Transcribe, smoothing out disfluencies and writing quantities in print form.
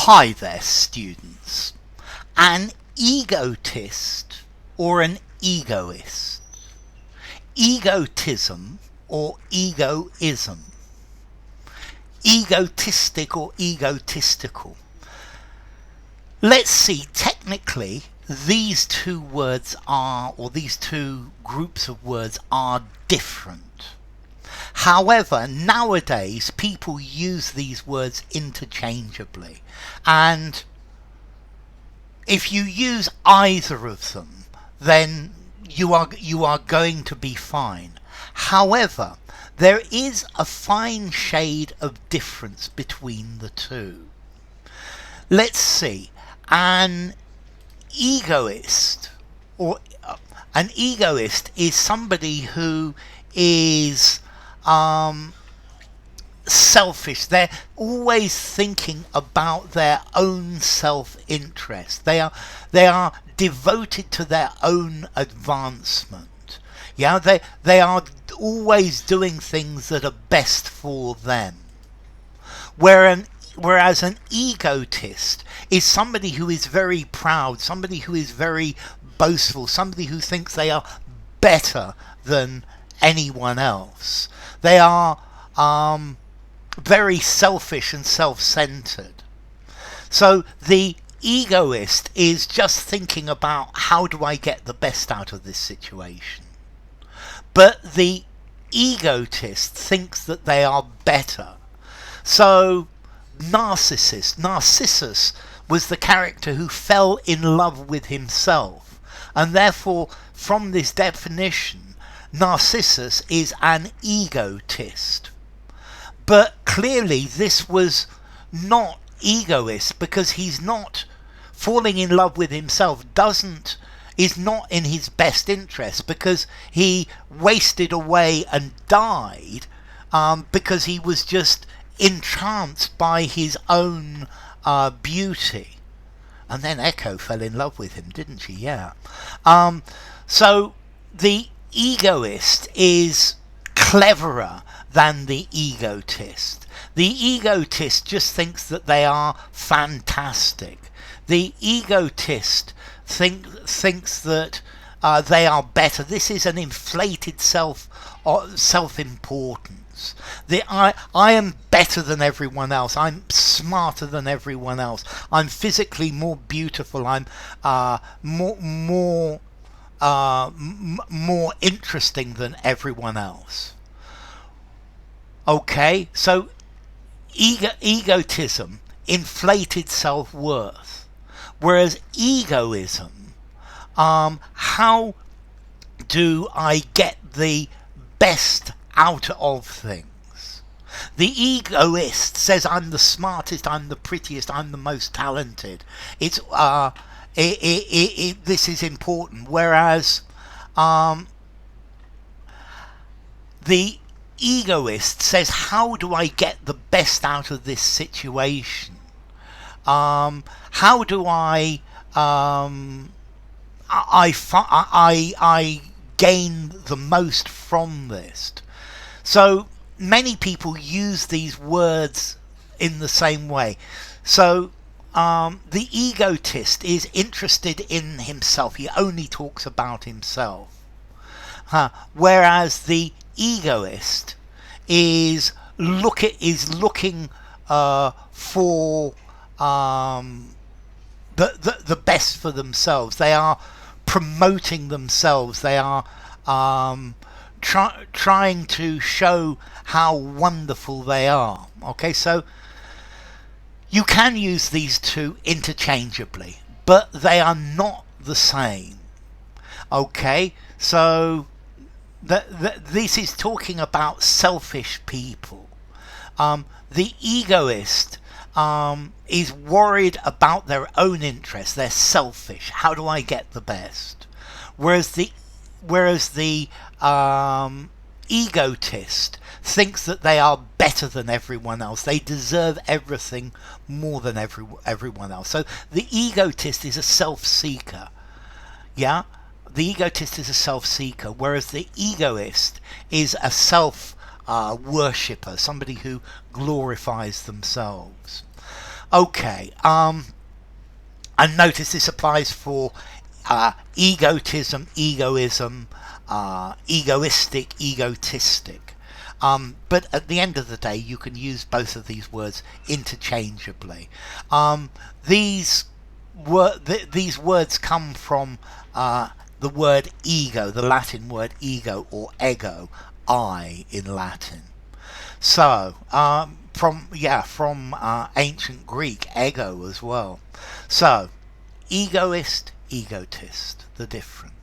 Hi there, students. An egotist or an egoist. Egotism or egoism. Egotistic or egotistical. Let's see, technically, these two words are, or these two groups of words are different. However, nowadays people use these words interchangeably, and if you use either of them, then you are going to be fine. However, there is a fine shade of difference between the two. Let's see. An egoist is somebody who is selfish. They're always thinking about their own self-interest. They are devoted to their own advancement. Yeah, they are always doing things that are best for them. Whereas an egotist is somebody who is very proud, somebody who is very boastful, somebody who thinks they are better than anyone else. They are very selfish and self-centered. So the egoist is just thinking about, how do I get the best out of this situation? But the egotist thinks that they are better. So Narcissus was the character who fell in love with himself, and therefore from this definition Narcissus is an egotist. But clearly this was not egoist, because he's not falling in love with himself, is not in his best interest, because he wasted away and died because he was just entranced by his own beauty. And then Echo fell in love with him, didn't she? Yeah. So the egoist is cleverer than the egotist. The egotist just thinks that they are fantastic. The egotist thinks that they are better. This is an inflated self-importance. I am better than everyone else. I'm smarter than everyone else. I'm physically more beautiful. I'm more interesting than everyone else. Okay, so egotism, inflated self-worth, whereas egoism, how do I get the best out of things? The egoist says, I'm the smartest, I'm the prettiest, I'm the most talented. This is important. Whereas the egoist says, how do I get the best out of this situation? How do I gain the most from this? So many people use these words in the same way. So the egotist is interested in himself. He only talks about himself. Whereas the egoist is looking for the best for themselves. They are promoting themselves. They are trying to show how wonderful they are. Okay, so you can use these two interchangeably, but they are not the same. Okay, so this is talking about selfish people. The egoist is worried about their own interests. They're selfish. How do I get the best? Whereas the egotist thinks that they are better than everyone else. They deserve everything more than everyone else. So the egotist is a self-seeker. Yeah? The egotist is a self-seeker, whereas the egoist is a worshipper, somebody who glorifies themselves. Okay, and notice this applies for egotism, egoism, egoistic, egotistic. But at the end of the day, you can use both of these words interchangeably. These these words come from the word ego, the Latin word ego, or ego, I in Latin. So, from ancient Greek, ego as well. So, egoist, egotist, the difference.